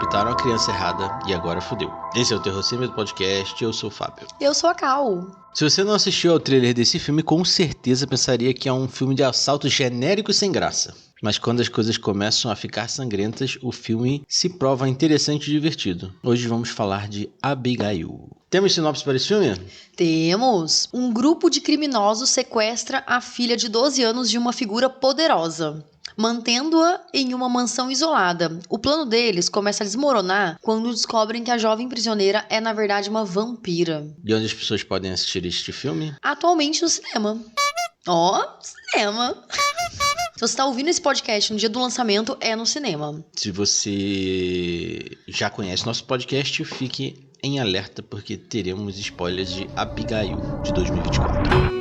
raptaram a criança errada e agora fodeu. Esse é o Terror Sem Medo Podcast, eu sou o Fábio. Eu sou a Cal. Se você não assistiu ao trailer desse filme, com certeza pensaria que é um filme de assalto genérico e sem graça. Mas quando as coisas começam a ficar sangrentas, o filme se prova interessante e divertido. Hoje vamos falar de Abigail. Temos sinopse para esse filme? Temos. Um grupo de criminosos sequestra a filha de 12 anos de uma figura poderosa, mantendo-a em uma mansão isolada. O plano deles começa a desmoronar quando descobrem que a jovem prisioneira é, na verdade, uma vampira. De onde as pessoas podem assistir este filme? Atualmente no cinema. Cinema. Se você está ouvindo esse podcast no dia do lançamento, é no cinema. Se você já conhece nosso podcast, fique em alerta porque teremos spoilers de Abigail de 2024.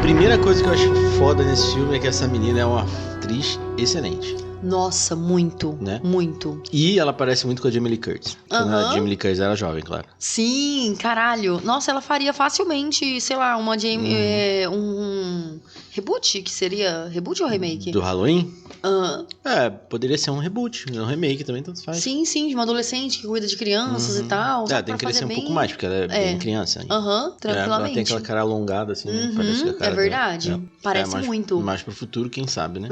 Primeira coisa que eu acho foda nesse filme é que essa menina é uma atriz excelente. Nossa, muito, né? Muito. E ela parece muito com a Jamie Lee Curtis. Quando a Jamie Lee Curtis era jovem, claro. Sim, caralho. Nossa, ela faria facilmente, sei lá, uma um reboot, que seria reboot ou remake? Do Halloween? Poderia ser um reboot, um remake também, tanto faz. Sim, de uma adolescente que cuida de crianças e tal. Tem que crescer um pouco mais, porque ela é bem criança. Tranquilamente. Ela tem aquela cara alongada, assim, parece que a cara é verdade. Parece muito. Mais pro futuro, quem sabe, né?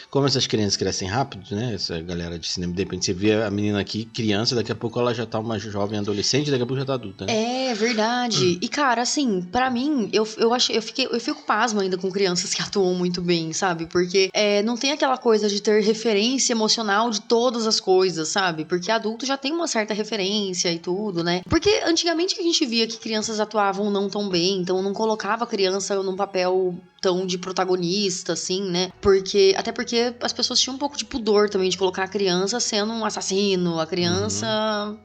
Como essas crianças crescem rápido, né? Essa galera de cinema, de repente você vê a menina aqui, criança, daqui a pouco ela já tá uma jovem adolescente, daqui a pouco já tá adulta, né? É verdade. E, cara, assim, pra mim, eu fico pasma ainda com crianças que atuam muito bem, sabe? Porque não tem aquela coisa de ter referência emocional de todas as coisas, sabe? Porque adulto já tem uma certa referência e tudo, né? Porque antigamente a gente via que crianças atuavam não tão bem, então não colocava a criança num papel tão de protagonista, assim, né? Até porque as pessoas tinham um pouco de pudor também de colocar a criança sendo um assassino, a criança,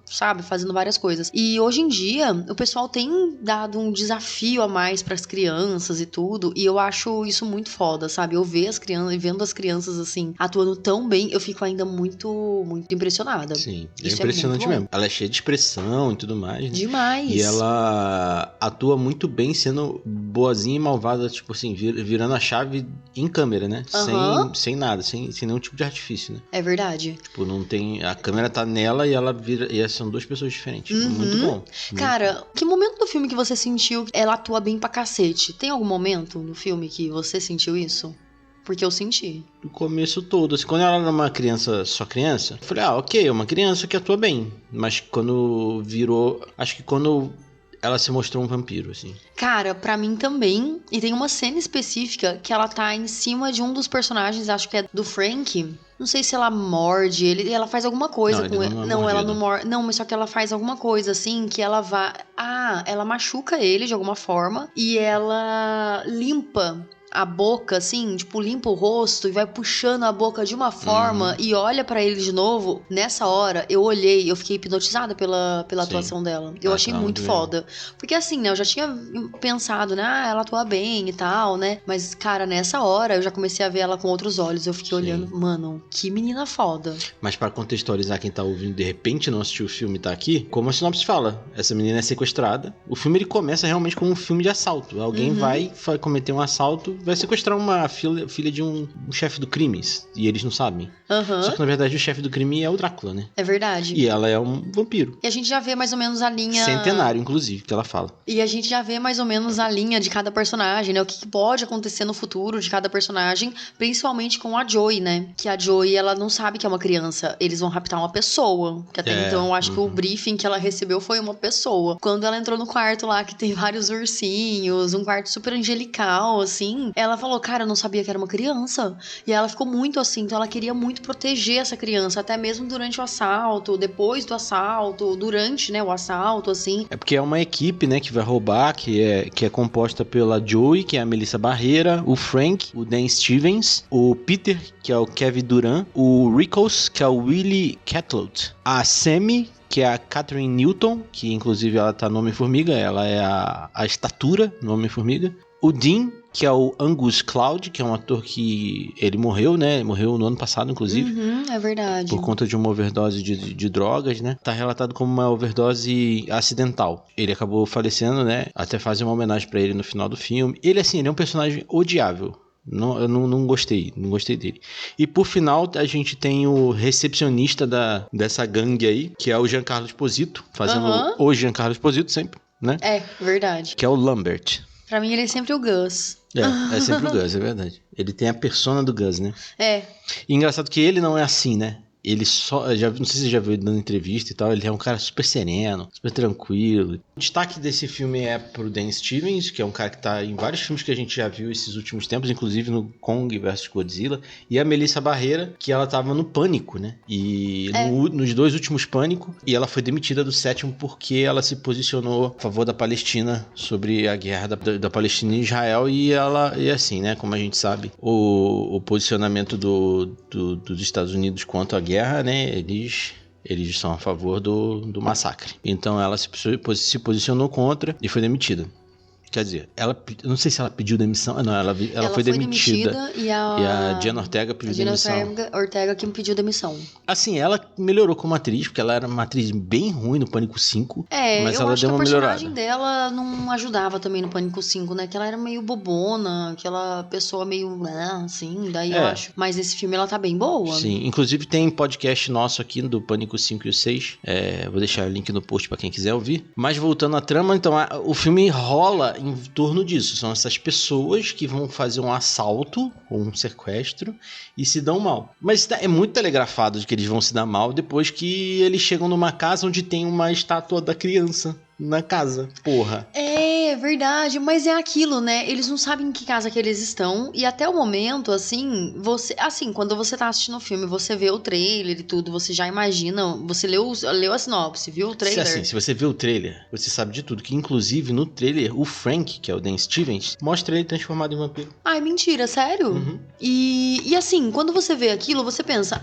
sabe, fazendo várias coisas. E hoje em dia, o pessoal tem dado um desafio a mais pras crianças e tudo, e eu acho isso muito foda, sabe? Eu vendo as crianças, assim, atuando tão bem, eu fico ainda muito, muito impressionada. Sim, é impressionante mesmo. Ela é cheia de expressão e tudo mais, né? Demais. E ela atua muito bem sendo boazinha e malvada, tipo assim, virando a chave em câmera, né? Sem nada, sem nenhum tipo de artifício, né? É verdade. Tipo, não tem... A câmera tá nela e ela vira... E são duas pessoas diferentes. Muito bom. Cara, que momento do filme que você sentiu que ela atua bem pra cacete? Tem algum momento no filme que você sentiu isso? Porque eu senti. Do começo todo. Assim, quando ela era uma criança, só criança, eu falei, ok, é uma criança que atua bem. Mas quando virou... Acho que quando... ela se mostrou um vampiro, assim. Cara, pra mim também. E tem uma cena específica que ela tá em cima de um dos personagens, acho que é do Frank. Não sei se ela morde ele, ela faz alguma coisa com ele. Não, ela não morde. Não, mas só que ela faz alguma coisa assim que ela vai. Ela machuca ele de alguma forma e ela limpa a boca, assim, tipo, limpa o rosto e vai puxando a boca de uma forma e olha pra ele de novo. Nessa hora, eu olhei, eu fiquei hipnotizada pela atuação dela. Eu achei muito foda. Porque assim, né, eu já tinha pensado, né, ela atua bem e tal, né, mas, cara, nessa hora eu já comecei a ver ela com outros olhos. Eu fiquei olhando, mano, que menina foda. Mas pra contextualizar quem tá ouvindo, de repente não assistiu o filme e tá aqui, como a sinopse fala, essa menina é sequestrada. O filme, ele começa realmente como um filme de assalto. Alguém vai cometer um assalto, vai sequestrar uma filha de um chefe do crime, e eles não sabem. Só que, na verdade, o chefe do crime é o Drácula, né? É verdade. E ela é um vampiro. E a gente já vê mais ou menos a linha... Centenário, inclusive, que ela fala. E a gente já vê mais ou menos a linha de cada personagem, né? O que pode acontecer no futuro de cada personagem, principalmente com a Joey, né? Que a Joey, ela não sabe que é uma criança. Eles vão raptar uma pessoa. Que até então, eu acho que o briefing que ela recebeu foi uma pessoa. Quando ela entrou no quarto lá, que tem vários ursinhos, um quarto super angelical, assim, ela falou, cara, eu não sabia que era uma criança. E ela ficou muito assim, então ela queria muito proteger essa criança, até mesmo durante o assalto, depois do assalto, durante, né, o assalto, assim. É porque é uma equipe, né, que vai roubar, que é composta pela Joey, que é a Melissa Barreira, o Frank, o Dan Stevens, o Peter, que é o Kevin Durant, o Rickles, que é o Willie Catlot, a Sammy, que é a Catherine Newton, que inclusive ela tá no Homem-Formiga, ela é a estatura no Homem-Formiga, o Dean, que é o Angus Cloud, que é um ator que ele morreu, né? Morreu no ano passado, inclusive. É verdade. Por conta de uma overdose de drogas, né? Tá relatado como uma overdose acidental. Ele acabou falecendo, né? Até fazer uma homenagem pra ele no final do filme. Ele, assim, ele é um personagem odiável. Eu não gostei dele. E por final, a gente tem o recepcionista dessa gangue aí, que é o Giancarlo Esposito, fazendo o Giancarlo Esposito sempre, né? É, verdade. Que é o Lambert. Pra mim, ele é sempre o Gus. É sempre o Gus, é verdade. Ele tem a persona do Gus, né? É. E engraçado que ele não é assim, né? Ele só... não sei se você já viu ele dando entrevista e tal. Ele é um cara super sereno, super tranquilo. O destaque desse filme é pro Dan Stevens, que é um cara que tá em vários filmes que a gente já viu esses últimos tempos, inclusive no Kong vs Godzilla. E a Melissa Barrera, que ela tava no Pânico, né? E nos 2 últimos Pânico. E ela foi demitida do 7º porque ela se posicionou a favor da Palestina, sobre a guerra da Palestina e Israel. E assim, né? Como a gente sabe, o posicionamento dos Estados Unidos quanto à guerra, né? Eles são a favor do massacre. Então ela se posicionou contra e foi demitida. Quer dizer, eu não sei se ela pediu demissão. Não, ela foi demitida. E a Diana Ortega pediu demissão. Diana Ortega que pediu demissão. Assim, ela melhorou como atriz, porque ela era uma atriz bem ruim no Pânico 5. Mas eu ela acho deu que uma a melhorada. personagem dela não ajudava também no Pânico 5, né? Que ela era meio bobona, aquela pessoa meio... assim, daí eu acho. Mas nesse filme ela tá bem boa. Sim, inclusive tem podcast nosso aqui do Pânico 5 e o 6. Vou deixar o link no post pra quem quiser ouvir. Mas voltando à trama, então, o filme rola em torno disso. São essas pessoas que vão fazer um assalto ou um sequestro e se dão mal. Mas é muito telegrafado de que eles vão se dar mal depois que eles chegam numa casa onde tem uma estátua da criança na casa. Porra. É verdade, mas é aquilo, né? Eles não sabem em que casa que eles estão e até o momento, assim, quando você tá assistindo o filme, você vê o trailer e tudo, você já imagina, você leu a sinopse, viu o trailer? Se você vê o trailer, você sabe de tudo, que inclusive no trailer, o Frank, que é o Dan Stevens, mostra ele transformado em vampiro. Ai, mentira, sério? Uhum. E assim, quando você vê aquilo, você pensa,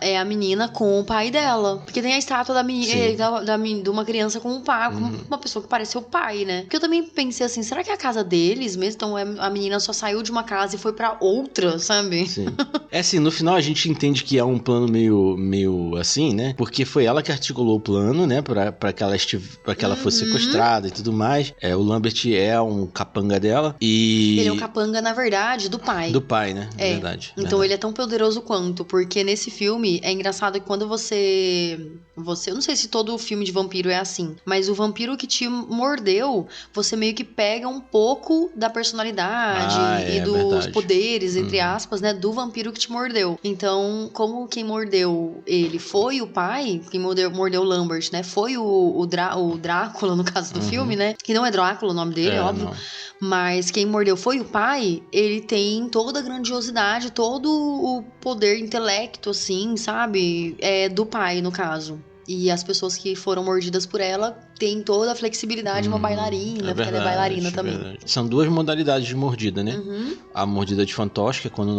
é a menina com o pai dela, porque tem a estátua da menina, de uma criança com o pai, uma pessoa que parece o pai, né? Porque eu também pensei assim, será que é a casa deles mesmo? Então a menina só saiu de uma casa e foi pra outra, sabe? Sim. Assim, no final a gente entende que é um plano meio assim, né? Porque foi ela que articulou o plano, né? Pra que ela fosse sequestrada e tudo mais. O Lambert é um capanga dela e... Ele é um capanga, na verdade, do pai. Do pai, né? Verdade. Então ele é tão poderoso quanto, porque nesse filme é engraçado que quando você... Eu não sei se todo filme de vampiro é assim, mas o vampiro que te mordeu, você meio que pega um pouco da personalidade e dos poderes, entre aspas, né, do vampiro que te mordeu. Então, como quem mordeu ele foi o pai, quem mordeu o Lambert, né, foi o Drácula, no caso do filme, né, que não é Drácula o nome dele, óbvio, não. Mas quem mordeu foi o pai, ele tem toda a grandiosidade, todo o poder, intelecto, assim, sabe, do pai, no caso. E as pessoas que foram mordidas por ela têm toda a flexibilidade de uma bailarina, porque ela é bailarina também. Verdade. São 2 modalidades de mordida, né? A mordida de fantoche, que é quando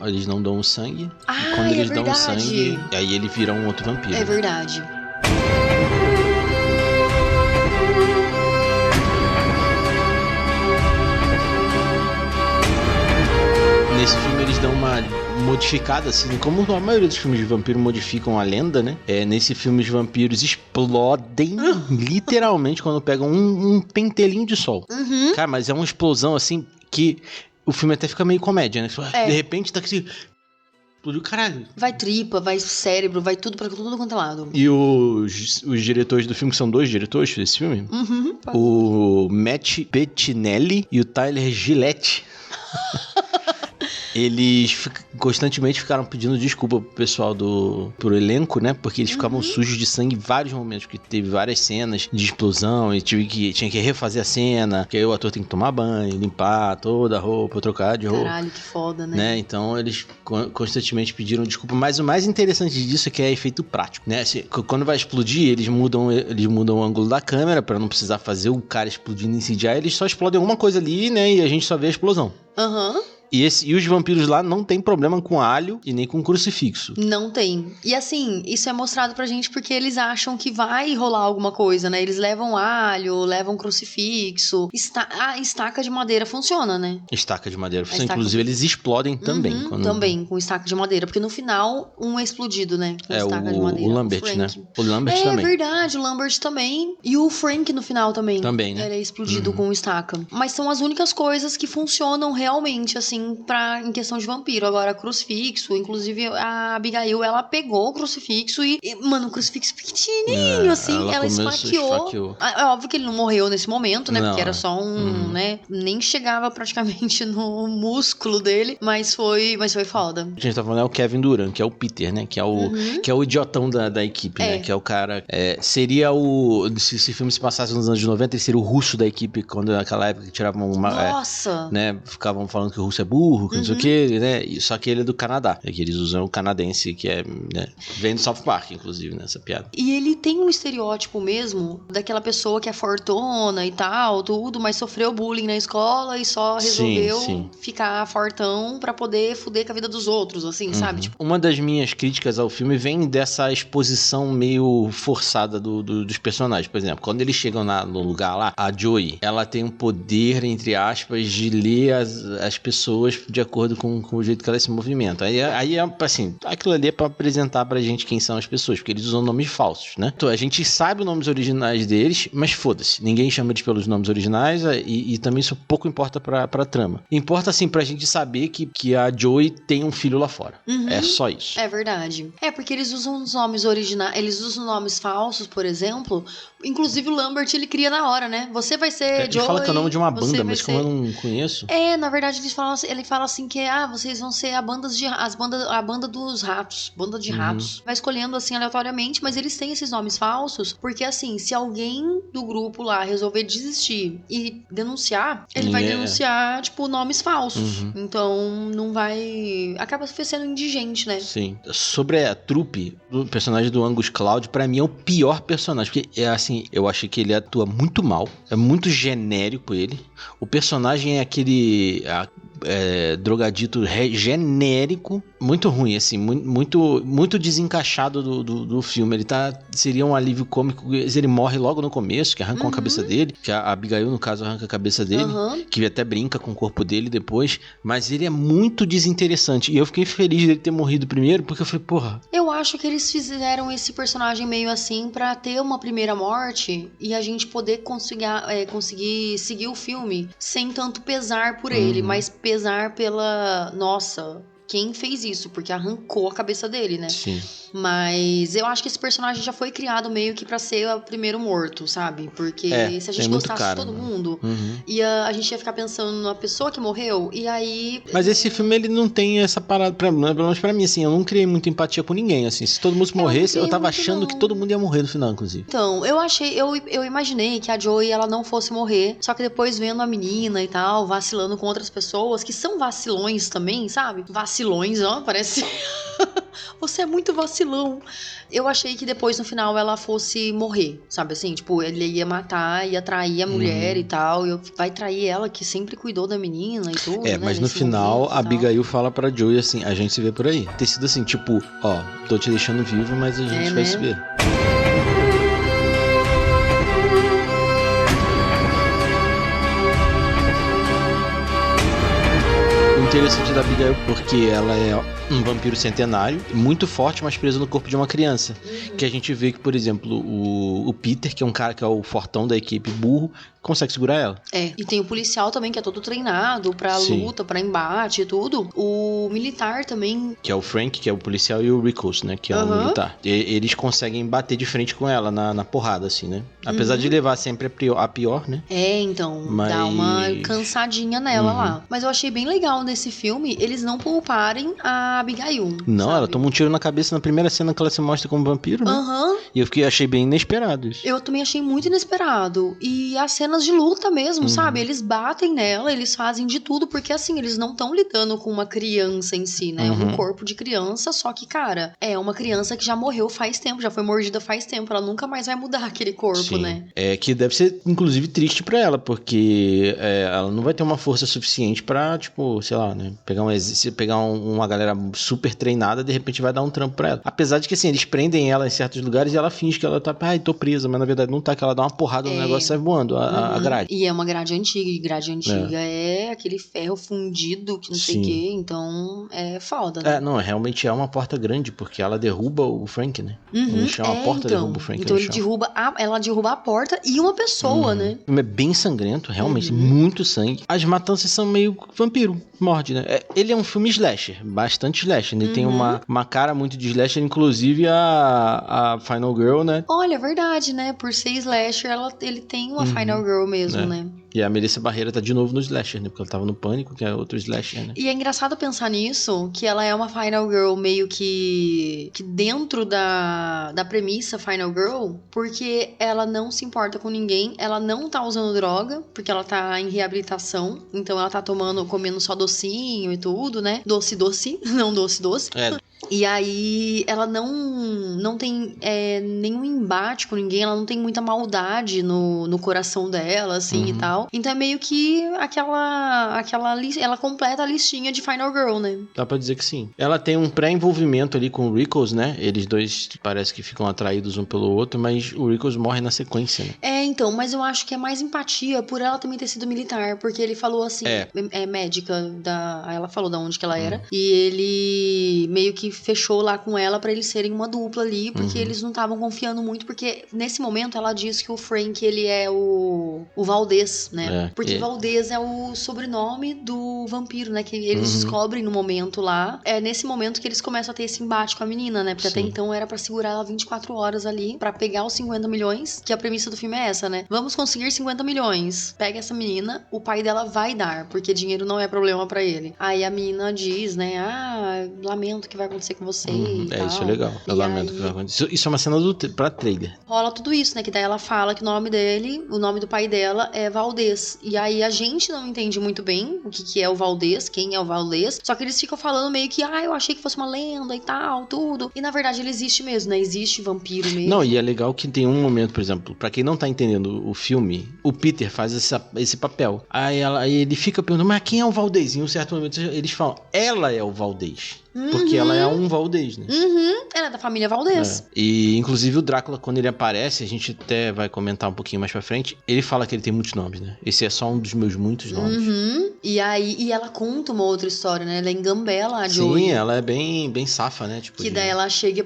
eles não dão o sangue. E quando eles dão o sangue, aí ele vira um outro vampiro. É verdade. Nesse filme eles dão uma modificada, assim, como a maioria dos filmes de vampiro modificam a lenda, né? Nesse filme os vampiros explodem literalmente quando pegam um pentelinho de sol. Cara, mas é uma explosão, assim, que o filme até fica meio comédia, né? De repente tá assim... Explodiu, caralho. Vai tripa, vai cérebro, vai tudo pra tudo quanto é lado. E os diretores do filme, que são 2 diretores desse filme, o Matt Bettinelli e o Tyler Gillette... Eles constantemente ficaram pedindo desculpa pro pessoal pro elenco, né? Porque eles ficavam sujos de sangue em vários momentos, porque teve várias cenas de explosão e tinha que refazer a cena, que aí o ator tem que tomar banho, limpar toda a roupa, trocar de roupa. Caralho, que foda, né? Então eles constantemente pediram desculpa, mas o mais interessante disso é que é efeito prático, né? Assim, quando vai explodir, eles mudam o ângulo da câmera pra não precisar fazer o cara explodindo em CGI, eles só explodem alguma coisa ali, né? E a gente só vê a explosão. E os vampiros lá não tem problema com alho e nem com crucifixo. Não tem. E assim, isso é mostrado pra gente porque eles acham que vai rolar alguma coisa, né? Eles levam alho, levam crucifixo. A estaca de madeira funciona, né? Estaca de madeira. Inclusive, eles explodem também. Também, com estaca de madeira. Porque no final, um é explodido, né? Com estaca de madeira. O Lambert, né? O Lambert também. É verdade, o Lambert também. E o Frank no final também. Também, né? Ele é explodido com estaca. Mas são as únicas coisas que funcionam realmente, assim, em questão de vampiro. Agora, crucifixo, inclusive a Abigail, ela pegou o crucifixo mano, o crucifixo pequenininho, assim, ela esfaqueou. É óbvio que ele não morreu nesse momento, né? Não, porque era só né? Nem chegava praticamente no músculo dele, mas foi foda. A gente tá falando é o Kevin Durant, que é o Peter, né? Que é o idiotão da equipe, né? Que é o cara... seria se esse filme se passasse nos anos 90, ele seria o russo da equipe, quando naquela época que tiravam uma... Nossa! Né? Ficavam falando que o russo é burro, que não sei o que, né? Só que ele é do Canadá. É que eles usam o canadense, que é... Né? Vem do South Park, inclusive, nessa piada. E ele tem um estereótipo mesmo daquela pessoa que é fortona e tal, tudo, mas sofreu bullying na escola e só resolveu ficar fortão pra poder fuder com a vida dos outros, assim, sabe? Tipo... Uma das minhas críticas ao filme vem dessa exposição meio forçada dos personagens. Por exemplo, quando eles chegam no lugar lá, a Joey, ela tem um poder, entre aspas, de ler as pessoas de acordo com o jeito que ela se movimenta. Aí assim, aquilo ali é pra apresentar pra gente quem são as pessoas, porque eles usam nomes falsos, né? Então, a gente sabe os nomes originais deles, mas foda-se, ninguém chama eles pelos nomes originais e também isso pouco importa pra trama. Importa, assim, pra gente saber que a Joey tem um filho lá fora. É só isso. É verdade. É, porque eles usam os nomes originais, eles usam nomes falsos, por exemplo. Inclusive o Lambert, ele cria na hora, né? Você vai ser Joey. Ele fala que é o nome de uma banda, mas como eu não conheço... Na verdade, ele fala assim que vocês vão ser a banda dos ratos. Banda de ratos. Vai escolhendo, assim, aleatoriamente, mas eles têm esses nomes falsos, porque, assim, se alguém do grupo lá resolver desistir e denunciar, ele vai denunciar, tipo, nomes falsos. Então, não vai... Acaba sendo indigente, né? Sim. Sobre a trupe, o personagem do Angus Cloud, pra mim é o pior personagem, porque, assim, eu achei que ele atua muito mal, é muito genérico ele. O personagem é aquele... drogadito genérico, muito ruim, assim, muito desencaixado do filme. Ele seria um alívio cômico, ele morre logo no começo, que arrancam a cabeça dele, que a Abigail, no caso, arranca a cabeça dele, que até brinca com o corpo dele depois, mas ele é muito desinteressante, e eu fiquei feliz dele ter morrido primeiro, porque eu falei, porra... Eu acho que eles fizeram esse personagem meio assim pra ter uma primeira morte e a gente poder conseguir seguir o filme sem tanto pesar por ele, mas pesar pela... Nossa, quem fez isso? Porque arrancou a cabeça dele, né? Sim. Mas eu acho que esse personagem já foi criado meio que pra ser o primeiro morto, sabe? Porque se a gente gostasse de todo mundo, a gente ia ficar pensando na pessoa que morreu, e aí... Mas esse filme, ele não tem essa parada, pelo menos pra mim, assim, eu não criei muita empatia com ninguém, assim. Se todo mundo morresse, eu tava achando que todo mundo ia morrer no final, inclusive. Então, eu imaginei que a Joey, ela não fosse morrer, só que depois vendo a menina e tal, vacilando com outras pessoas, que são vacilões também, sabe? Vacilões, ó, parece... Você é muito vacilão. Eu achei que depois, no final, ela fosse morrer, sabe assim? Tipo, ele ia matar, ia trair a mulher e tal. Vai trair ela, que sempre cuidou da menina e tudo, né? Mas no final, a Abigail fala pra Joey assim, a gente se vê por aí. Ter sido assim, tipo, ó, tô te deixando vivo, mas a gente vai se ver. Interessante da Abigail porque ela é um vampiro centenário, muito forte, mas preso no corpo de uma criança. Que a gente vê que, por exemplo, o Peter, que é um cara que é o fortão da equipe, burro, consegue segurar ela. E tem o policial também, que é todo treinado pra luta, pra embate e tudo. O militar também. Que é o Frank, que é o policial, e o Rickles, né, que é o militar. Eles conseguem bater de frente com ela na porrada, assim, né? Apesar de levar sempre a pior, né? Então, dá uma cansadinha nela lá. Mas eu achei bem legal nesse filme, eles não pouparem a Abigail. Não, sabe? Ela toma um tiro na cabeça na primeira cena que ela se mostra como vampiro, né? E eu achei bem inesperado isso. Eu também achei muito inesperado. E as cenas de luta mesmo, sabe? Eles batem nela, eles fazem de tudo, porque assim, eles não estão lidando com uma criança em si, né? Um corpo de criança, só que, cara, é uma criança que já morreu faz tempo, já foi mordida faz tempo, ela nunca mais vai mudar aquele corpo, né? É que deve ser, inclusive, triste pra ela, porque ela não vai ter uma força suficiente pra, tipo, sei lá, lá, né? Se pegar uma galera super treinada, de repente vai dar um trampo pra ela. Apesar de que, assim, eles prendem ela em certos lugares e ela finge que ela tá, tô presa, mas na verdade não tá, que ela dá uma porrada no negócio e sai voando a grade. E é uma grade antiga, e grade antiga é aquele ferro fundido que não sei o quê, então é foda, né? Não, realmente é uma porta grande, porque ela derruba o Frank, né? No chão, a porta derruba o Frank então no ele chão. ela derruba a porta e uma pessoa, né? O filme é bem sangrento, realmente, muito sangue. As matanças são meio vampiro, morde, né? Ele é um filme slasher, bastante slasher. Ele tem uma cara muito de slasher, inclusive a Final Girl, né? Olha, é verdade, né? Por ser slasher, ele tem uma Final Girl mesmo, né? E a Melissa Barreira tá de novo no slasher, né? Porque ela tava no Pânico, que é outro slasher, né? E é engraçado pensar nisso, que ela é uma Final Girl meio que dentro da premissa Final Girl, porque ela não se importa com ninguém, ela não tá usando droga, porque ela tá em reabilitação, então ela tá comendo só docinho e tudo, né? Doce, não doce. E aí ela não tem nenhum embate com ninguém, ela não tem muita maldade no coração dela, assim, e tal. Então é meio que ela completa a listinha de Final Girl, né? Dá pra dizer que sim. Ela tem um pré-envolvimento ali com o Rickles, né? Eles dois parece que ficam atraídos um pelo outro, mas o Rickles morre na sequência, né? Então, mas eu acho que é mais empatia por ela também ter sido militar, porque ele falou assim, é médica, aí ela falou da onde que ela era, e ele meio que fechou lá com ela pra eles serem uma dupla ali, porque eles não estavam confiando muito, porque nesse momento ela diz que o Frank, ele é o Valdez, né? Porque Valdez é o sobrenome do vampiro, né? Que eles descobrem no momento lá. É nesse momento que eles começam a ter esse embate com a menina, né? Porque até então era pra segurar ela 24 horas ali, pra pegar os 50 milhões, que a premissa do filme é essa, né? Vamos conseguir 50 milhões. Pega essa menina, o pai dela vai dar, porque dinheiro não é problema pra ele. Aí a menina diz, né? Lamento o que vai acontecer com você e tal. Isso é legal. Eu lamento o que vai acontecer. Isso é uma cena pra trailer. Rola tudo isso, né? Que daí ela fala que o nome do pai dela é Valdez. E aí a gente não entende muito bem o que é o Valdez, quem é o Valdez. Só que eles ficam falando meio que, eu achei que fosse uma lenda e tal, tudo. E na verdade ele existe mesmo, né? Existe vampiro mesmo. Não, e é legal que tem um momento, por exemplo, pra quem não tá entendendo o filme, o Peter faz esse papel. Aí ele fica perguntando, mas quem é o Valdez? Em um certo momento eles falam, ela é o Valdez. Porque ela é um Valdez, né? Ela é da família Valdez. E, inclusive, o Drácula, quando ele aparece, a gente até vai comentar um pouquinho mais pra frente, ele fala que ele tem muitos nomes, né? Esse é só um dos meus muitos nomes. E ela conta uma outra história, né? Ela engambela a Joey. Sim, ela é bem safa, né? Tipo, que daí ela chega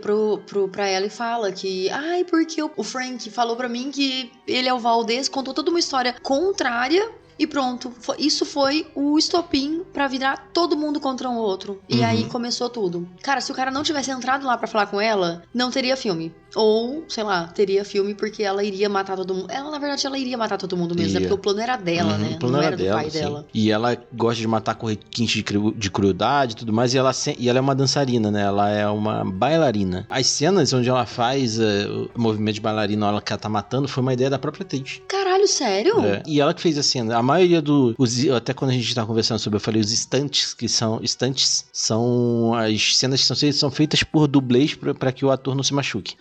pra ela e fala que... porque o Frank falou pra mim que ele é o Valdez, contou toda uma história contrária... E pronto, isso foi o estopim pra virar todo mundo contra um outro. E aí começou tudo. Cara, se o cara não tivesse entrado lá pra falar com ela, não teria filme. Ou, sei lá, teria filme porque ela iria matar todo mundo. Ela, na verdade, ela iria matar todo mundo mesmo, né? Porque o plano era dela, né? O plano não era do dela, pai dela. E ela gosta de matar com requinte de crueldade e tudo mais. E ela é uma dançarina, né? Ela é uma bailarina. As cenas onde ela faz o movimento de bailarina, ela que ela tá matando, foi uma ideia da própria Tate. Caralho, sério? E ela que fez a cena. A maioria até quando a gente tava conversando sobre, eu falei os estantes, estantes são as cenas que são feitas por dublês pra que o ator não se machuque.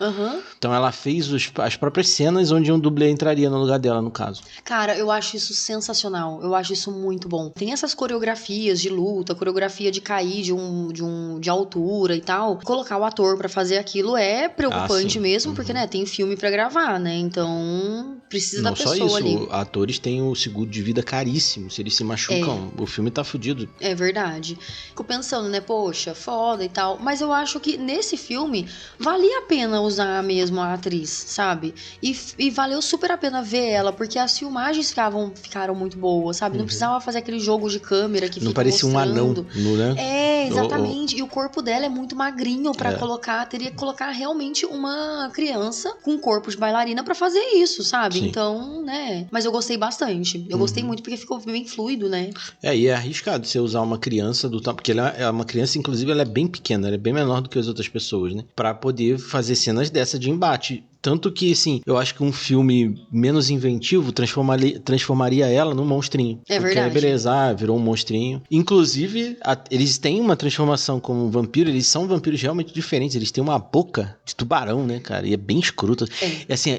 Então ela fez as próprias cenas onde um dublê entraria no lugar dela, no caso. Cara, eu acho isso sensacional. Eu acho isso muito bom. Tem essas coreografias de luta, coreografia de cair de altura e tal. Colocar o ator pra fazer aquilo é preocupante mesmo, porque, né, tem filme pra gravar, né? Então, precisa da pessoa ali. Não só isso, atores têm o seguro de vida caríssimo. Se eles se machucam, o filme tá fudido. É verdade. Fico pensando, né, poxa, foda e tal. Mas eu acho que nesse filme valia a pena usar mesmo a atriz, sabe? E valeu super a pena ver ela, porque as filmagens ficaram muito boas, sabe? Não precisava fazer aquele jogo de câmera que não parecia mostrando. Um anão, né? Exatamente. E o corpo dela é muito magrinho pra colocar. Teria que colocar realmente uma criança com corpo de bailarina pra fazer isso, sabe? Sim. Então, né? Mas eu gostei bastante. Eu gostei muito porque ficou bem fluido, né? E é arriscado você usar uma criança do tamanho, porque ela é uma criança, inclusive ela é bem pequena, ela é bem menor do que as outras pessoas, né? Pra poder fazer cenas dessa de embate. Tanto que, assim, eu acho que um filme menos inventivo transformaria ela num monstrinho. É porque verdade. Aí, beleza, virou um monstrinho. Inclusive, eles têm uma transformação como vampiro, eles são vampiros realmente diferentes. Eles têm uma boca de tubarão, né, cara? E é bem escroto. E assim,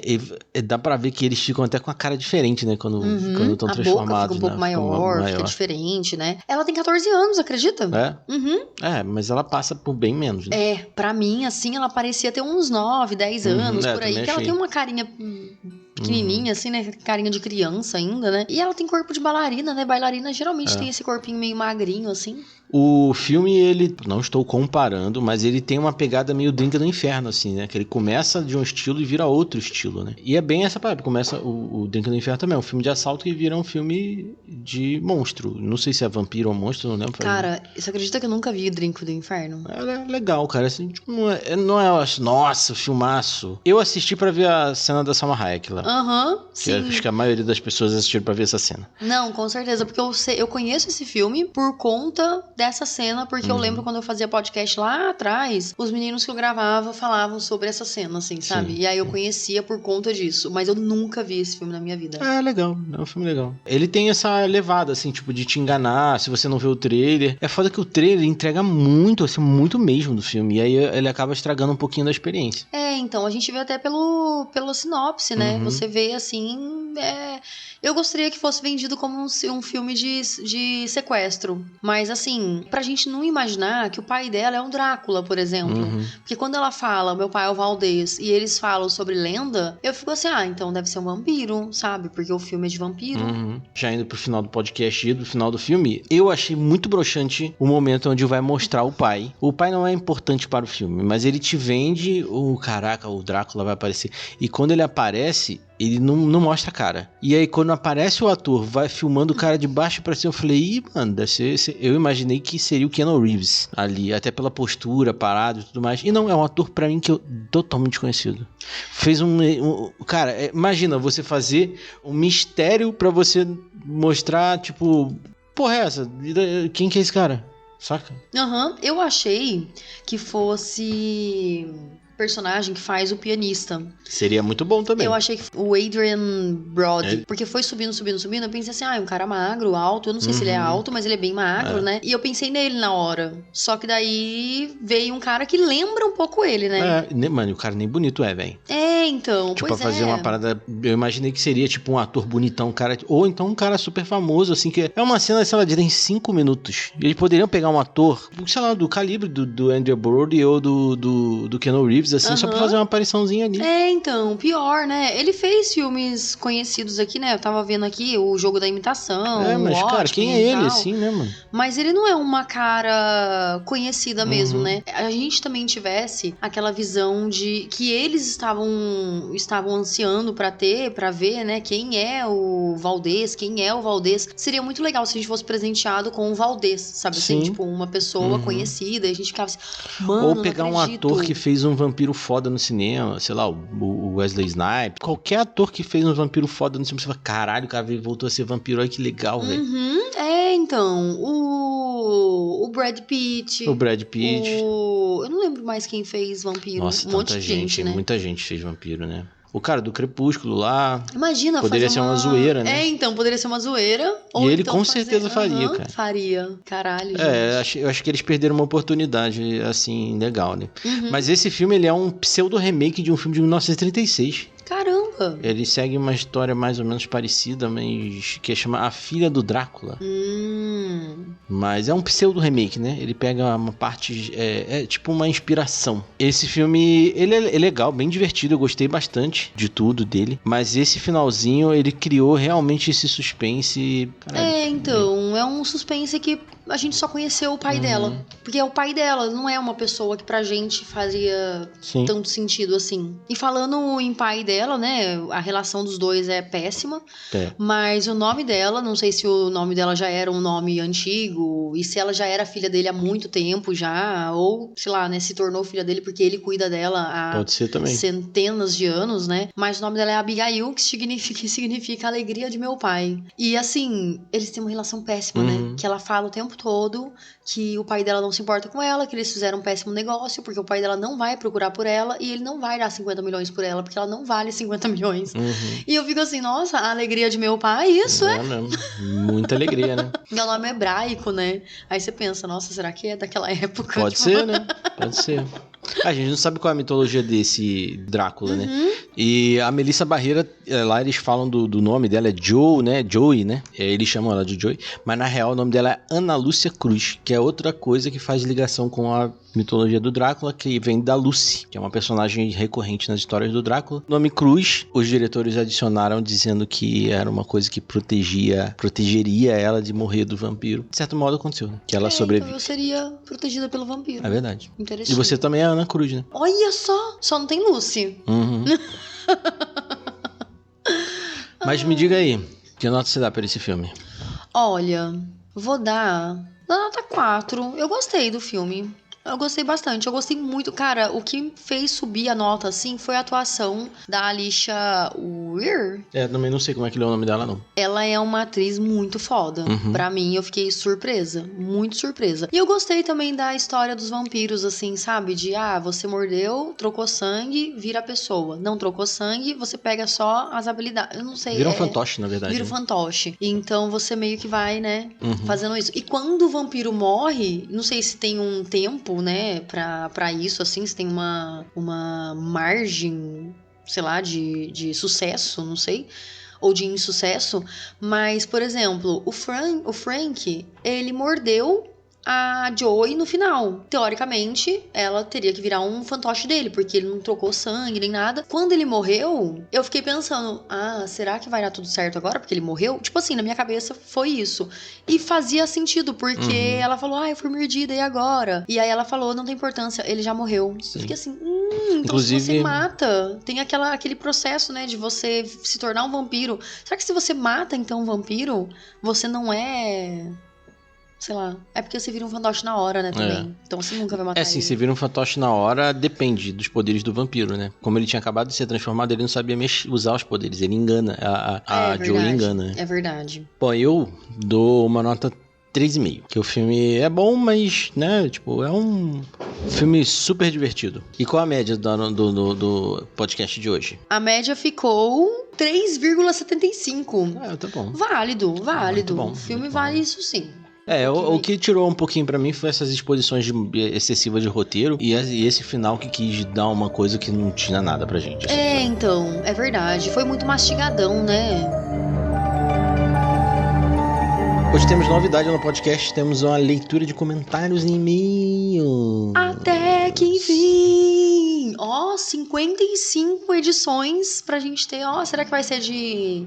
dá pra ver que eles ficam até com a cara diferente, né? Quando estão transformados. A boca fica um pouco maior, fica diferente, né? Ela tem 14 anos, acredita? Mas ela passa por bem menos, né? Pra mim, assim, ela parecia ter uns 9, 10 anos, por aí. Que ela tem uma carinha pequenininha, assim, né? Carinha de criança ainda, né? E ela tem corpo de bailarina, né? Bailarina geralmente tem esse corpinho meio magrinho, assim. O filme, ele, não estou comparando, mas ele tem uma pegada meio Drink do Inferno, assim, né? Que ele começa de um estilo e vira outro estilo, né? E é bem essa parada, começa o Drink do Inferno também, é um filme de assalto que vira um filme de monstro. Não sei se é vampiro ou monstro, não lembro. Cara, você acredita que eu nunca vi Drink do Inferno? É legal, cara, assim, tipo, não é, nossa, filmaço. Eu assisti pra ver a cena da Salma Hayek lá. Sim. Acho que a maioria das pessoas assistiram pra ver essa cena. Não, com certeza, porque eu conheço esse filme por conta dessa cena, porque eu lembro quando eu fazia podcast lá atrás, os meninos que eu gravava falavam sobre essa cena, assim, sabe? E aí eu conhecia por conta disso, mas eu nunca vi esse filme na minha vida. É legal, é um filme legal. Ele tem essa levada, assim, tipo, de te enganar, se você não vê o trailer. É foda que o trailer entrega muito, assim, muito mesmo do filme, e aí ele acaba estragando um pouquinho da experiência. Então, a gente vê até pela sinopse, né? Você vê, assim, eu gostaria que fosse vendido como um filme de sequestro, mas, assim, pra gente não imaginar que o pai dela é um Drácula, por exemplo. Porque quando ela fala, meu pai é o Valdez, e eles falam sobre lenda, eu fico assim, então deve ser um vampiro, sabe? Porque o filme é de vampiro. Já indo pro final do podcast e do final do filme, eu achei muito broxante o momento onde vai mostrar o pai. O pai não é importante para o filme, mas ele te vende caraca, o Drácula vai aparecer. E quando ele aparece, ele não mostra a cara. E aí, quando aparece o ator, vai filmando o cara de baixo pra cima, eu falei, mano, deve ser... Eu imaginei que seria o Keanu Reeves ali, até pela postura, parado e tudo mais. E não, é um ator pra mim que eu totalmente desconhecido. Fez cara, imagina você fazer um mistério pra você mostrar, tipo, porra, é essa? Quem que é esse cara? Saca? Eu achei que fosse personagem que faz o pianista. Seria muito bom também. Eu achei que o Adrian Brody, porque foi subindo, eu pensei assim, um cara magro, alto, eu não sei se ele é alto, mas ele é bem magro, né? E eu pensei nele na hora. Só que daí veio um cara que lembra um pouco ele, né? Mano, o cara nem bonito velho. Então, tipo, pra fazer uma parada, eu imaginei que seria tipo um ator bonitão, cara, ou então um cara super famoso, assim, que é uma cena, sei lá, de 5 minutos. Eles poderiam pegar um ator, sei lá, do calibre do Andrew Brody ou do Keanu Reeves, assim, só pra fazer uma apariçãozinha ali. Então, pior, né? Ele fez filmes conhecidos aqui, né? Eu tava vendo aqui o Jogo da Imitação, mas, cara, quem é ele, assim, né, mano? Mas ele não é uma cara conhecida mesmo, né? A gente também tivesse aquela visão de que eles estavam ansiando pra ver, né? Quem é o Valdez, Seria muito legal se a gente fosse presentenciado com o Valdez, sabe? Assim, tipo, uma pessoa conhecida, e a gente ficava assim, mano, ou pegar um ator que fez um vampiro foda no cinema, sei lá, o Wesley Snipes. Qualquer ator que fez um vampiro foda no cinema, você fala, caralho, o cara voltou a ser vampiro, olha que legal, velho. Então, o Brad Pitt. O Brad Pitt. Eu não lembro mais quem fez vampiro. Nossa, um monte de gente, né? Muita gente fez vampiro, né? O cara do Crepúsculo lá. Imagina, poderia ser uma zoeira, né? Então, poderia ser uma zoeira. E ele com certeza faria, cara. Faria. Caralho, gente. Eu acho que eles perderam uma oportunidade, assim, legal, né? Mas esse filme, ele é um pseudo-remake de um filme de 1936. Caramba! Ele segue uma história mais ou menos parecida, mas que chama A Filha do Drácula. Mas é um pseudo-remake, né? Ele pega uma parte... É tipo uma inspiração. Esse filme, ele é legal, bem divertido. Eu gostei bastante de tudo dele. Mas esse finalzinho, ele criou realmente esse suspense... Caralho, então, é um suspense que a gente só conheceu o pai dela. Porque é o pai dela, não é uma pessoa que pra gente fazia tanto sentido assim. E falando em pai dela, né, a relação dos dois é péssima. Mas o nome dela, não sei se o nome dela já era um nome antigo, e se ela já era filha dele há muito tempo já, ou, sei lá, né, se tornou filha dele porque ele cuida dela há Pode ser também. Centenas de anos, né? Mas o nome dela é Abigail, que significa alegria de meu pai. E assim, eles têm uma relação péssima, né? Que ela fala o tempo todo que o pai dela não se importa com ela, que eles fizeram um péssimo negócio, porque o pai dela não vai procurar por ela e ele não vai dar 50 milhões por ela, porque ela não vale 50 milhões. E eu fico assim, nossa, a alegria de meu pai, isso é? Mesmo. Muita alegria, né? Meu nome é hebraico, né? Aí você pensa, nossa, será que é daquela época? Pode ser, né? Pode ser. A gente não sabe qual é a mitologia desse Drácula, né? E a Melissa Barreira, lá eles falam do nome dela, é Joe, né? Joey, né? Eles chamam ela de Joey. Mas na real o nome dela é Ana Lúcia Cruz, que é outra coisa que faz ligação com a mitologia do Drácula, que vem da Lucy, que é uma personagem recorrente nas histórias do Drácula. O nome Cruz, os diretores adicionaram dizendo que era uma coisa que protegeria ela de morrer do vampiro. De certo modo aconteceu, né? Que ela sobrevive. Então eu seria protegida pelo vampiro. É verdade. Interessante. E você também é Ana Cruz, né? Olha só não tem Lucy. Mas me diga aí, que nota você dá pra esse filme? Olha, vou dar nota 4. Eu gostei do filme. Eu gostei bastante, eu gostei muito. Cara, o que fez subir a nota, assim, foi a atuação da Alicia Weir. Também não sei como é que é o nome dela, não. Ela é uma atriz muito foda. Pra mim, eu fiquei surpresa, muito surpresa. E eu gostei também da história dos vampiros, assim, sabe? De, você mordeu, trocou sangue, vira a pessoa. Não trocou sangue, você pega só as habilidades. Eu não sei. Vira um fantoche, na verdade. Vira um fantoche. Então, você meio que vai, né, fazendo isso. E quando o vampiro morre, não sei se tem um tempo, né, pra isso, assim, se tem uma margem, sei lá, de sucesso, não sei, ou de insucesso, mas, por exemplo, o Frank, ele mordeu a Joey no final. Teoricamente, ela teria que virar um fantoche dele, porque ele não trocou sangue nem nada. Quando ele morreu, eu fiquei pensando, será que vai dar tudo certo agora? Porque ele morreu? Tipo assim, na minha cabeça foi isso. E fazia sentido, porque ela falou, eu fui mordida, e agora? E aí ela falou, não tem importância, ele já morreu. Sim. Eu fiquei assim, então inclusive, se você mata, tem aquele processo, né, de você se tornar um vampiro. Será que se você mata, então, um vampiro, você não é... Sei lá. É porque você vira um fantoche na hora, né, também. Então você nunca vai matar ele. Você vira um fantoche na hora, depende dos poderes do vampiro, né? Como ele tinha acabado de ser transformado, ele não sabia usar os poderes. Ele engana. A Joey engana. Né? É verdade. Bom, eu dou uma nota 3,5. Que o filme é bom, mas, né, tipo, é um filme super divertido. E qual a média do podcast de hoje? A média ficou 3,75. Tá bom. Válido. Muito bom, O filme muito vale bom. isso sim. O que tirou um pouquinho pra mim foi essas exposições excessivas de roteiro e esse final que quis dar uma coisa que não tinha nada pra gente. Assim, então, é verdade. Foi muito mastigadão, né? Hoje temos novidade no podcast, temos uma leitura de comentários e e-mail. Até que enfim! 55 edições pra gente ter. Será que vai ser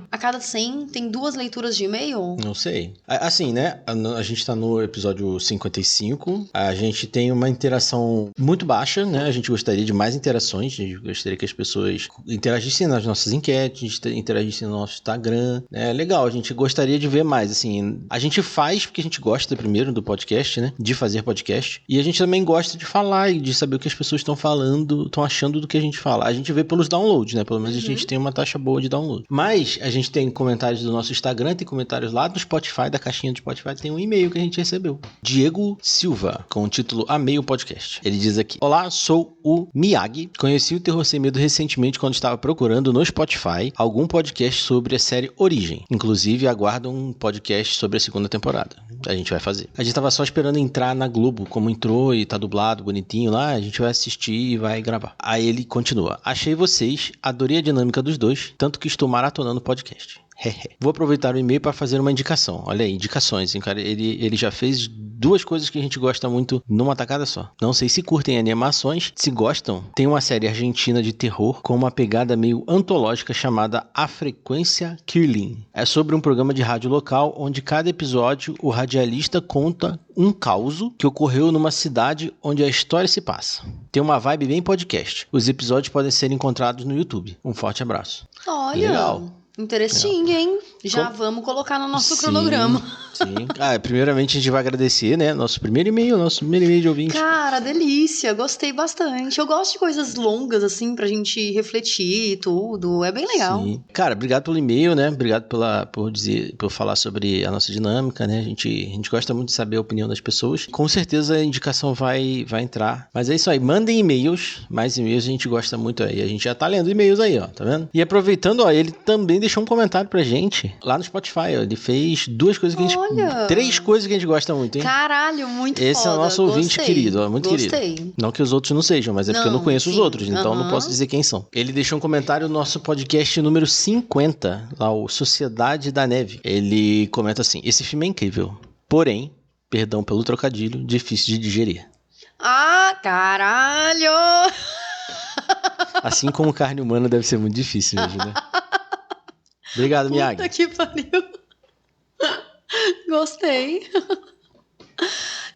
a cada 100 tem 2 leituras de e-mail? Não sei. Assim, né? A gente tá no episódio 55. A gente tem uma interação muito baixa, né? A gente gostaria de mais interações. A gente gostaria que as pessoas interagissem nas nossas enquetes, interagissem no nosso Instagram. É legal, a gente gostaria de ver mais, assim. A gente faz porque a gente gosta primeiro do podcast, né? De fazer podcast. E a gente também gosta de falar e de saber o que as pessoas estão falando, estão achando do que a gente fala. A gente vê pelos downloads, né? Pelo menos a gente tem uma taxa boa de download. Mas a gente tem comentários do nosso Instagram, tem comentários lá do Spotify, da caixinha do Spotify, tem um e-mail que a gente recebeu. Diego Silva, com o título Amei o Podcast. Ele diz aqui: Olá, sou o Miyagi. Conheci o Terror Sem Medo recentemente quando estava procurando no Spotify algum podcast sobre a série Origem. Inclusive, aguardo um podcast sobre a segunda temporada. A gente vai fazer. A gente tava só esperando entrar na Globo, como entrou e tá dublado, bonitinho lá, a gente vai assistir e vai gravar. Aí ele continua: achei vocês, adorei a dinâmica dos dois, tanto que estou maratonando o podcast. Vou aproveitar o e-mail para fazer uma indicação. Olha aí, indicações, hein, cara. Ele já fez 2 coisas que a gente gosta muito numa tacada só. Não sei se curtem animações. Se gostam, tem uma série argentina de terror com uma pegada meio antológica chamada A Frequência Kirlin. É sobre um programa de rádio local onde cada episódio o radialista conta um caos que ocorreu numa cidade onde a história se passa. Tem uma vibe bem podcast. Os episódios podem ser encontrados no YouTube. Um forte abraço. Olha! Legal. Interesting, hein? Já vamos colocar no nosso cronograma. Sim. Primeiramente a gente vai agradecer, né? Nosso primeiro e-mail de ouvinte. Cara, delícia. Gostei bastante. Eu gosto de coisas longas, assim, pra gente refletir e tudo. É bem legal. Sim. Cara, obrigado pelo e-mail, né? Obrigado por falar sobre a nossa dinâmica, né? A gente gosta muito de saber a opinião das pessoas. Com certeza a indicação vai entrar. Mas é isso aí. Mandem e-mails. Mais e-mails a gente gosta muito aí. A gente já tá lendo e-mails aí, ó. Tá vendo? E aproveitando, ó, ele também deixou um comentário pra gente lá no Spotify, ó. Ele fez 2 coisas que a gente... 3 coisas que a gente gosta muito, hein? Caralho, muito Esse foda. é o nosso ouvinte querido, ó, muito Gostei. querido. Não que os outros não sejam, mas é porque eu não conheço os outros, então não posso dizer quem são. Ele deixou um comentário no nosso podcast número 50, lá o Sociedade da Neve. Ele comenta assim: esse filme é incrível, porém, perdão pelo trocadilho, difícil de digerir. Ah, caralho! Assim como carne humana deve ser muito difícil mesmo, né? Obrigado, Miyagi. Puta que pariu. Gostei.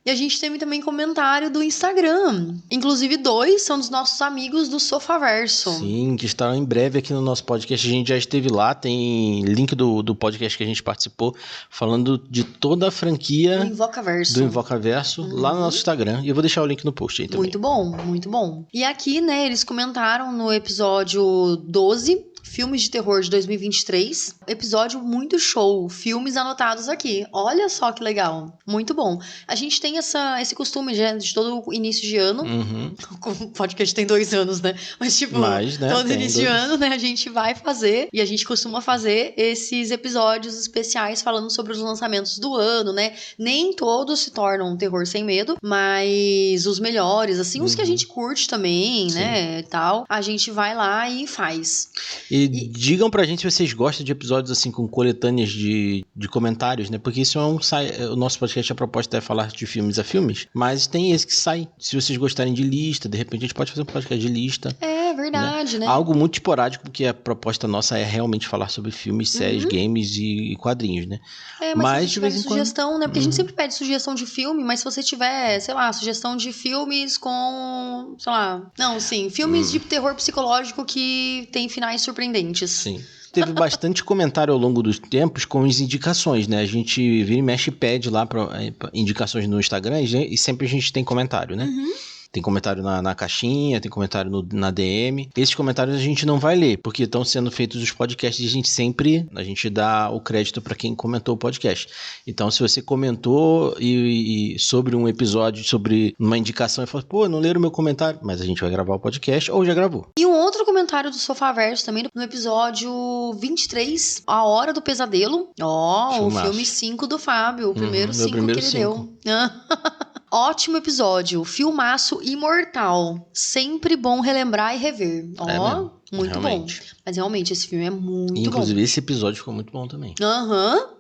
E a gente teve também comentário do Instagram. Inclusive 2 são dos nossos amigos do Sofaverso. Sim, que estarão em breve aqui no nosso podcast. A gente já esteve lá, tem link do podcast que a gente participou, falando de toda a franquia do Invocaverso lá no nosso Instagram. E eu vou deixar o link no post aí também. Muito bom, muito bom. E aqui, né, eles comentaram no episódio 12... Filmes de terror de 2023. Episódio muito show. Filmes anotados aqui. Olha só que legal. Muito bom. A gente tem esse costume de todo início de ano. O podcast tem 2 anos, né? Mas, tipo, todo início de ano, né? A gente vai fazer. E a gente costuma fazer esses episódios especiais falando sobre os lançamentos do ano, né? Nem todos se tornam um terror sem medo. Mas os melhores, assim, os que a gente curte também, né? E tal. A gente vai lá e faz. E digam pra gente se vocês gostam de episódios assim com coletâneas de comentários, né? Porque isso o nosso podcast, a proposta é falar de filmes a filmes, mas tem esse que sai. Se vocês gostarem de lista, de repente a gente pode fazer um podcast de lista. É verdade, né? Algo muito esporádico, porque a proposta nossa é realmente falar sobre filmes, séries, games e quadrinhos, né? Mas se você tiver sugestão, né? Porque a gente sempre pede sugestão de filme, mas se você tiver, sei lá, sugestão de filmes com, sei lá... Não, sim, filmes de terror psicológico que tem finais surpreendentes. Sim. Teve bastante comentário ao longo dos tempos com as indicações, né? A gente vira e mexe e pede lá pra indicações no Instagram e sempre a gente tem comentário, né? Tem comentário na caixinha, tem comentário na DM. Esses comentários a gente não vai ler, porque estão sendo feitos os podcasts e a gente dá o crédito para quem comentou o podcast. Então, se você comentou e sobre um episódio, sobre uma indicação e falou, pô, não leram o meu comentário, mas a gente vai gravar o podcast ou já gravou. E um outro comentário do Sofaverso também, no episódio 23, A Hora do Pesadelo. Ó, o filme 5 do Fábio, o primeiro 5 que ele deu. Ótimo episódio, filmaço imortal. Sempre bom relembrar e rever. Ó, muito realmente bom. Mas realmente esse filme é muito bom. Inclusive esse episódio ficou muito bom também.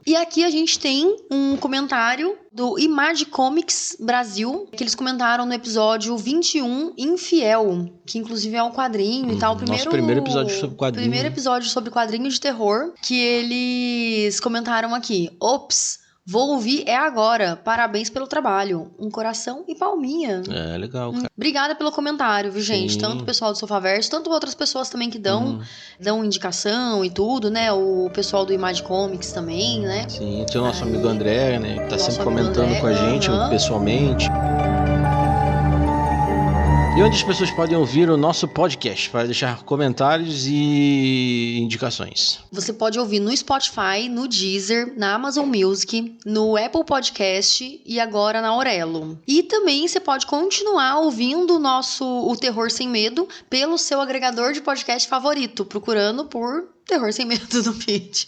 E aqui a gente tem um comentário do Image Comics Brasil, que eles comentaram no episódio 21, Infiel, que inclusive é um quadrinho e tal. Nosso primeiro episódio sobre quadrinho. Primeiro episódio sobre quadrinho de terror, que eles comentaram aqui. Ops! Vou ouvir agora. Parabéns pelo trabalho. Um coração e palminha. É, legal, cara. Obrigada pelo comentário, viu, gente? Sim. Tanto o pessoal do Sofaverso, tanto outras pessoas também que dão indicação e tudo, né? O pessoal do Image Comics também, né? Sim, tem o nosso amigo André, né? Que tá sempre comentando André, com a gente pessoalmente. E onde as pessoas podem ouvir o nosso podcast para deixar comentários e indicações? Você pode ouvir no Spotify, no Deezer, na Amazon Music, no Apple Podcast e agora na Aurelo. E também você pode continuar ouvindo o Terror Sem Medo pelo seu agregador de podcast favorito, procurando por Terror Sem Medo no feed.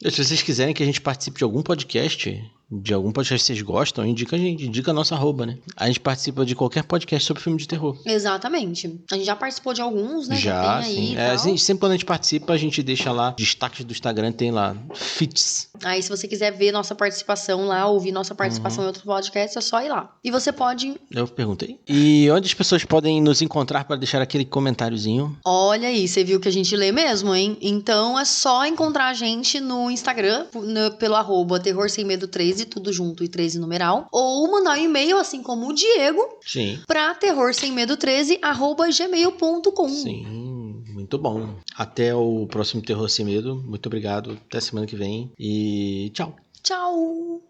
Se vocês quiserem que a gente participe de algum podcast que vocês gostam, indica a gente, indica a nossa arroba, né? A gente participa de qualquer podcast sobre filme de terror. Exatamente. A gente já participou de alguns, né? Já tem sim. aí Sempre quando a gente participa, a gente deixa lá, destaques do Instagram, tem lá, feats. Aí se você quiser ver nossa participação lá, ouvir nossa participação em outro podcast, é só ir lá. E você pode... Eu perguntei. E onde as pessoas podem nos encontrar para deixar aquele comentáriozinho? Olha aí, você viu que a gente lê mesmo, hein? Então é só encontrar a gente no Instagram, pelo arroba Terror Sem Medo 13, tudo junto e 13 numeral, ou mandar um e-mail, assim como o Diego, Sim. pra terrorsemmedo13@gmail.com. Sim, Muito bom. Até o próximo Terror Sem Medo. Muito obrigado. Até semana que vem. E tchau. Tchau!